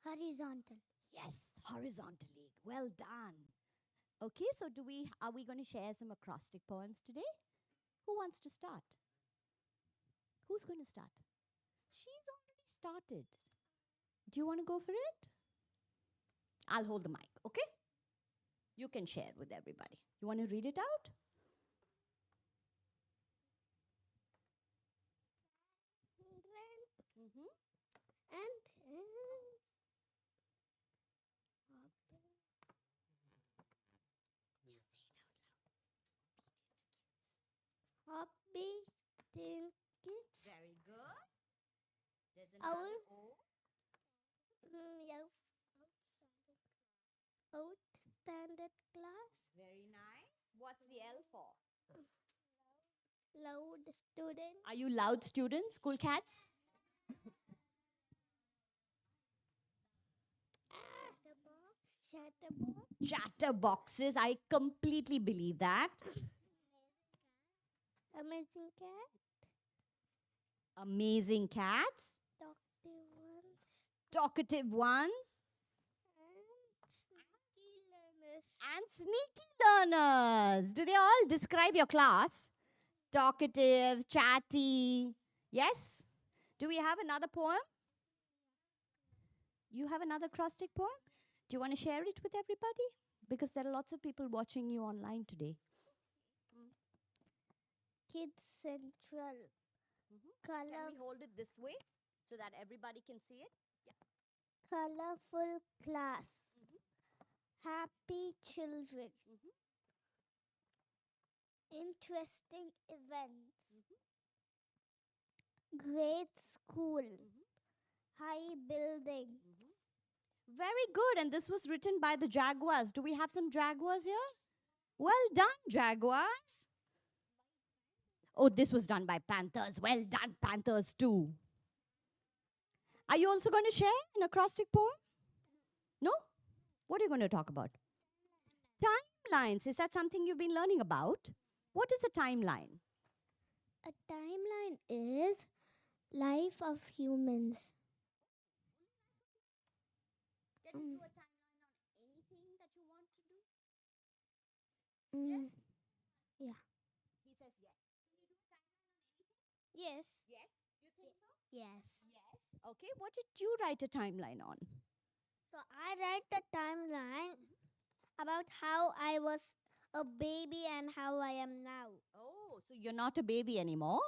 Horizontal. Yes, horizontally. Well done. Okay, so are we going to share some acrostic poems today? Who wants to start? Who's going to start? She's already started. Do you want to go for it? I'll hold the mic, okay? You can share with everybody. You want to read it out? Mm-hmm. And hobby think kids. Very good. There's Our another O. yeah, outstanding class. Very nice. What's the L for? Loud student. Are you loud students, school cats? Chatterbox. Chatterboxes. I completely believe that. Amazing cat. Amazing cats. Doctor ones. Talkative ones. And sneaky learners. And sneaky learners. Do they all describe your class? Talkative, chatty. Yes? Do we have another poem? You have another acrostic poem? Do you want to share it with everybody? Because there are lots of people watching you online today. Kids Central. Can we Color, hold it this way so that everybody can see it? colorful class. Happy children. Interesting events. Great school. High building. Very good. And this was written by the Jaguars. Do we have some Jaguars here? Well done, Jaguars. Oh, this was done by Panthers. Well done, Panthers, too. Are you also going to share an acrostic poem? No? What are you going to talk about? Timelines. Is that something you've been learning about? What is a timeline? A timeline is life of humans. Can you do a timeline on anything that you want to do? Mm, He says yes. Can you do a timeline on anything? Yes. Yes. You think so? Yes. Yes. Okay. What did you write a timeline on? So I write the timeline about how I was a baby and how I am now. Oh, so you're not a baby anymore?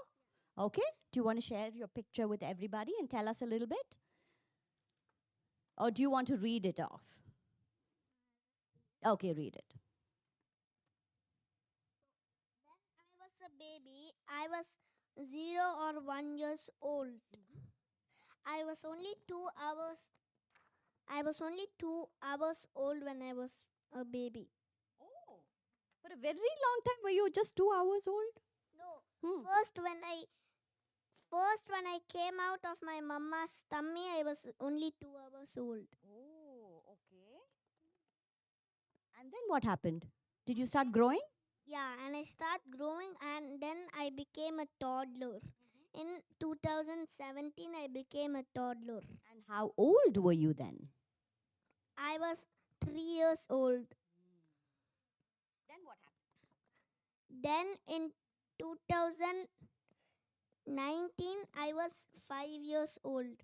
Okay. Do you want to share your picture with everybody and tell us a little bit? Or do you want to read it off? Okay, read it. When I was a baby, I was 0 or 1 years old. I was only 2 hours. I was only 2 hours old when I was a baby. Oh, for a very long time, were you just 2 hours old? No. Hmm. First when I came out of my mama's tummy, I was only 2 hours old. Oh, okay. And then what happened? Did you start growing? Yeah, and I start growing and then I became a toddler. In 2017, I became a toddler. And how old were you then? I was 3 years old. Then what happened? Then in 2019, I was 5 years old.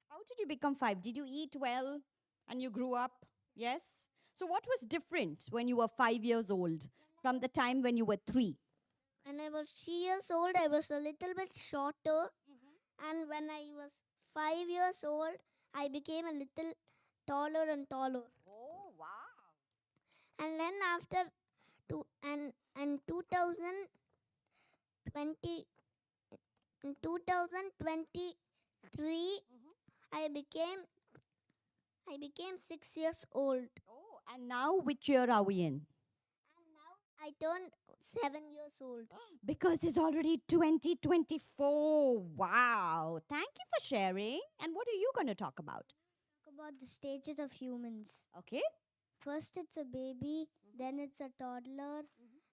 How did you become 5? Did you eat well and you grew up? Yes. So what was different when you were 5 years old from the time when you were 3? When I was 3 years old, I was a little bit shorter. And when I was 5 years old, I became a little taller and taller. Oh, wow. And then after and 2020 in 2023 I became 6 years old. Oh, and now which year are we in? And now I turned 7 years old. Because it's already 2024. Wow. Thank you for sharing. And what are you going to talk about? Talk about the stages of humans. Okay. First it's a baby, then it's a toddler,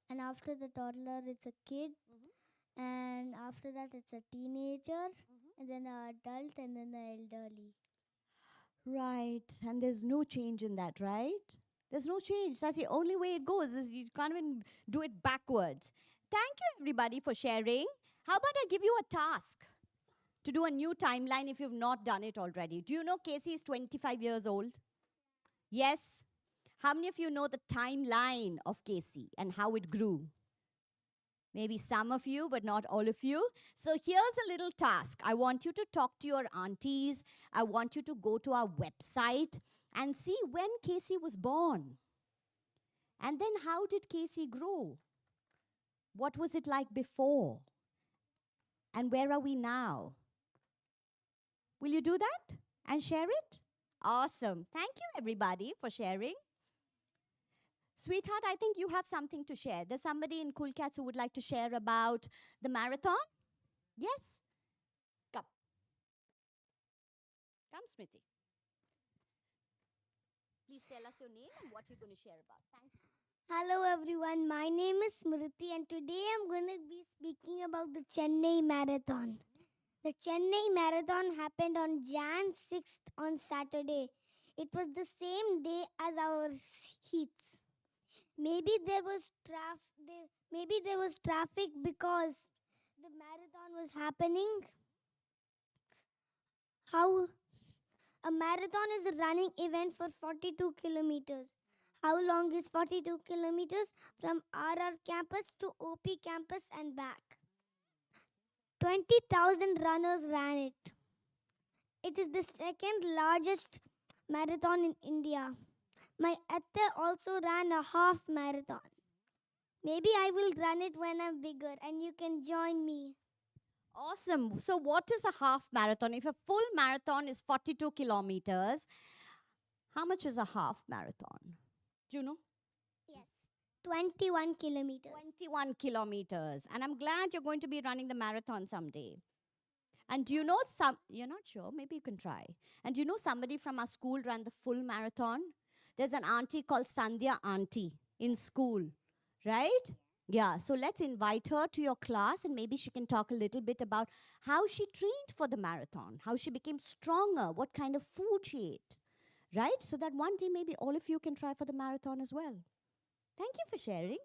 and after the toddler it's a kid, and after that it's a teenager, and then an adult, and then the elderly. Right. And there's no change in that, right? There's no change. That's the only way it goes. Is you can't even do it backwards. Thank you, everybody, for sharing. How about I give you a task to do a new timeline if you've not done it already? Do you know Casey is 25 years old? Yes? How many of you know the timeline of Casey and how it grew? Maybe some of you, but not all of you. So here's a little task. I want you to talk to your aunties. I want you to go to our website and see when Casey was born. And then how did Casey grow? What was it like before? And where are we now? Will you do that and share it? Awesome. Thank you, everybody, for sharing. Sweetheart, I think you have something to share. There's somebody in Cool Cats who would like to share about the marathon. Yes? Come. Come, Smriti. Please tell us your name and what you're going to share about. Thank you. Hello everyone, my name is Smriti and today I'm going to be speaking about the Chennai Marathon. The Chennai Marathon happened on Jan 6th on Saturday. It was the same day as our heats. Maybe there was traffic because the marathon was happening. How a marathon is a running event for 42 kilometers. How long is 42 kilometers from RR campus to OP campus and back? 20,000 runners ran it. It is the second largest marathon in India. My atte also ran a half marathon. Maybe I will run it when I'm bigger and you can join me. Awesome. So, what is a half marathon? If a full marathon is 42 kilometers, how much is a half marathon? Do you know? Yes, 21 kilometers. 21 kilometers. And I'm glad you're going to be running the marathon someday. And do you know you're not sure? Maybe you can try. And do you know somebody from our school ran the full marathon? There's an auntie called Sandhya Auntie in school, right? Yeah, so let's invite her to your class and maybe she can talk a little bit about how she trained for the marathon, how she became stronger, what kind of food she ate, right? So that one day maybe all of you can try for the marathon as well. Thank you for sharing.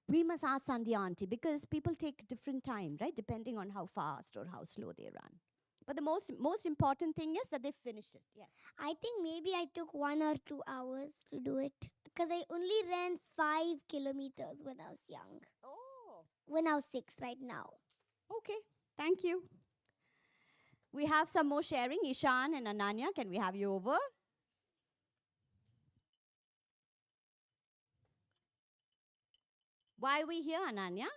We must ask Sandhya Auntie because people take different time, right? Depending on how fast or how slow they run. But the most important thing is that they finished it. Yes. I think maybe I took 1 or 2 hours to do it because I only ran 5 kilometers when I was young. Oh. When I was 6 right now. Okay. Thank you. We have some more sharing. Ishan and Ananya, can we have you over? Why are we here, Ananya?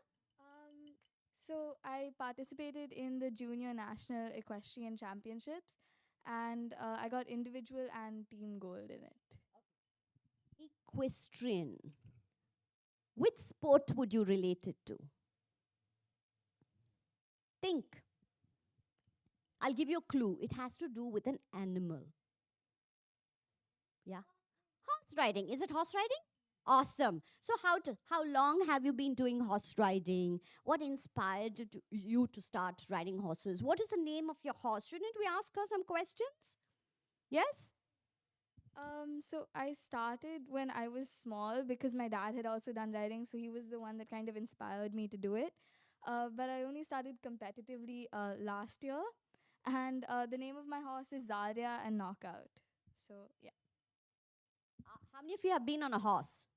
So I participated in the Junior National Equestrian Championships, and I got individual and team gold in it. Equestrian. Which sport would you relate it to? Think. I'll give you a clue. It has to do with an animal. Yeah. Horse riding. Is it horse riding? Awesome. So how long have you been doing horse riding? What inspired you to start riding horses? What is the name of your horse? Shouldn't we ask her some questions? Yes? So I started when I was small because my dad had also done riding, so he was the one that kind of inspired me to do it. But I only started competitively last year, and the name of my horse is Zarya and Knockout. So yeah. How many of you have been on a horse?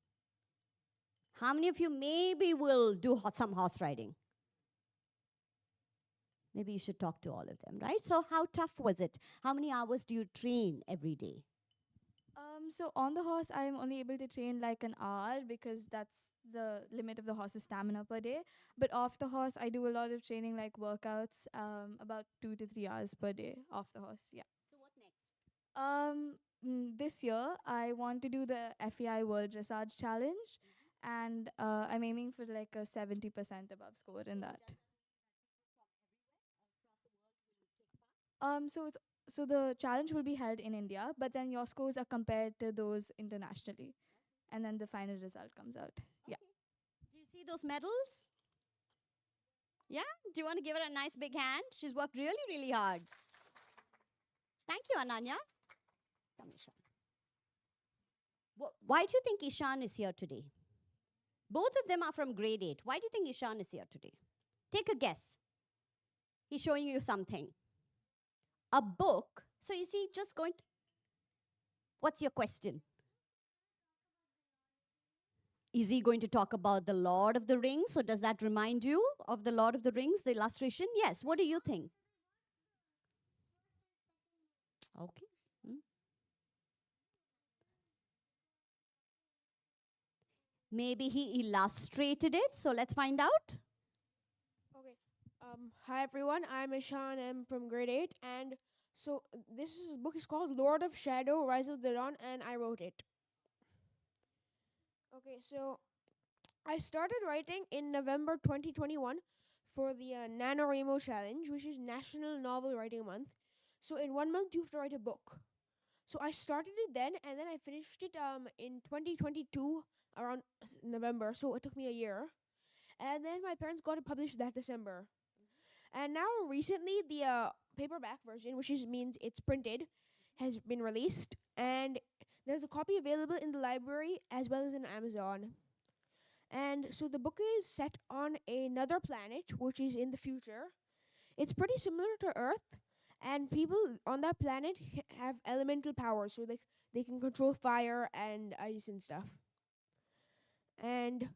How many of you maybe will do some horse riding? Maybe you should talk to all of them, right? So how tough was it? How many hours do you train every day? So on the horse, I'm only able to train like an hour because that's the limit of the horse's stamina per day. But off the horse, I do a lot of training like workouts, about 2 to 3 hours per day off the horse. Yeah. So what next? This year, I want to do the FEI World Dressage Challenge, and I'm aiming for like a 70% above score in that. So the challenge will be held in India, but then your scores are compared to those internationally, and then the final result comes out. Yeah. Do you see those medals? Yeah? Do you want to give her a nice big hand? She's worked really, really hard. Thank you, Ananya. Come, Ishan. Why do you think Ishan is here today? Both of them are from grade 8. Why do you think Ishan is here today? Take a guess. He's showing you something. A book. So you see, just going to... What's your question? Is he going to talk about the Lord of the Rings? So does that remind you of the Lord of the Rings, the illustration? Yes. What do you think? Okay. Maybe he illustrated it. So let's find out. Okay. Hi everyone. I'm Ishan. I'm from grade 8, and so this book is called Lord of Shadow: Rise of the Dawn, and I wrote it. Okay, so I started writing in November 2021 for the NaNoWriMo Challenge, which is National Novel Writing Month. So in 1 month you have to write a book. So I started it then, and then I finished it in 2022 around November. So it took me a year, and then my parents got it published that December. And now recently the paperback version, which means it's printed, has been released, and there's a copy available in the library as well as in Amazon. And so the book is set on another planet, which is in the future. It's pretty similar to Earth, and people on that planet have elemental powers, so they can control fire and ice and stuff. And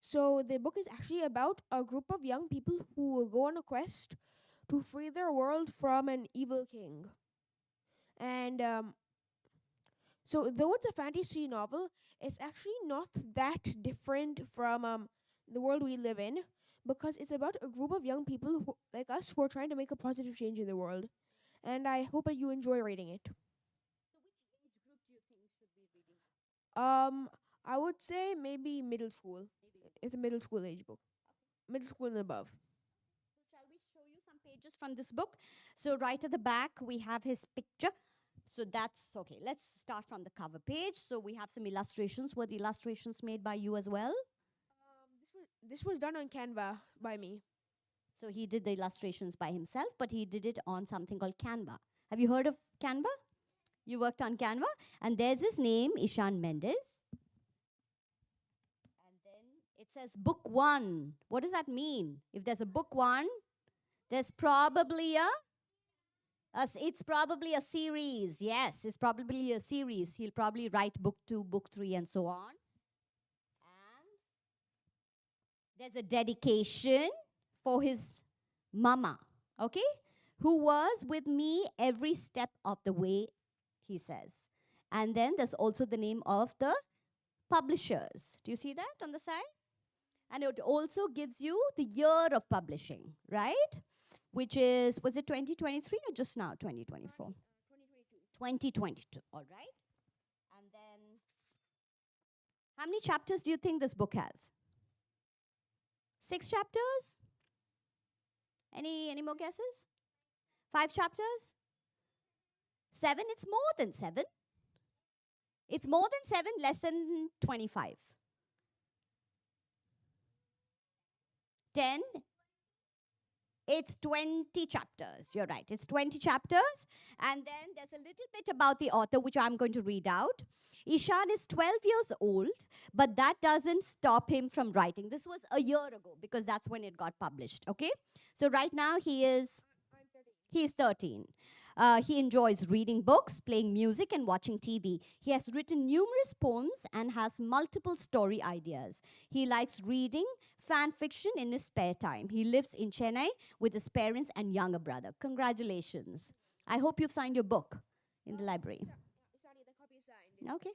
so the book is actually about a group of young people who will go on a quest to free their world from an evil king. And so though it's a fantasy novel, it's actually not that different from the world we live in, because it's about a group of young people who, like us, who are trying to make a positive change in the world. And I hope that you enjoy reading it. So which age group do you think should be reading? I would say maybe middle school. It's a middle school age book. Middle school and above. So shall we show you some pages from this book? So right at the back, we have his picture. So that's okay. Let's start from the cover page. So we have some illustrations. Were the illustrations made by you as well? This was done on Canva by me. So he did the illustrations by himself, but he did it on something called Canva. Have you heard of Canva? You worked on Canva? And there's his name, Ishan Mendes. And then it says book 1. What does that mean? If there's a book 1, there's probably it's probably a series. Yes, it's probably a series. He'll probably write book 2, book 3, and so on. And there's a dedication for his mama, okay, who was with me every step of the way, he says. And then there's also the name of the publishers. Do you see that on the side? And it also gives you the year of publishing, right? Which is, was it 2023 or just now, 2024? 2022, all right. And then, how many chapters do you think this book has? 6 chapters? Any more guesses? 5 chapters? 7? It's more than 7. It's more than 7, less than 25. 10? It's 20 chapters. You're right. It's 20 chapters. And then there's a little bit about the author, which I'm going to read out. Ishan is 12 years old, but that doesn't stop him from writing. This was a year ago, because that's when it got published, okay? So right now he is 13. He enjoys reading books, playing music, and watching TV. He has written numerous poems and has multiple story ideas. He likes reading fan fiction in his spare time. He lives in Chennai with his parents and younger brother. Congratulations. I hope you've signed your book in the library. The copy is signed. Okay.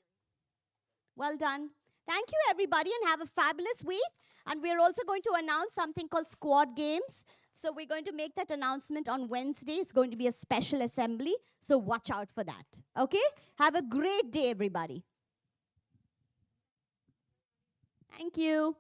Well done. Thank you, everybody, and have a fabulous week. And we're also going to announce something called Squad Games. So we're going to make that announcement on Wednesday. It's going to be a special assembly, so watch out for that. Okay? Have a great day, everybody. Thank you.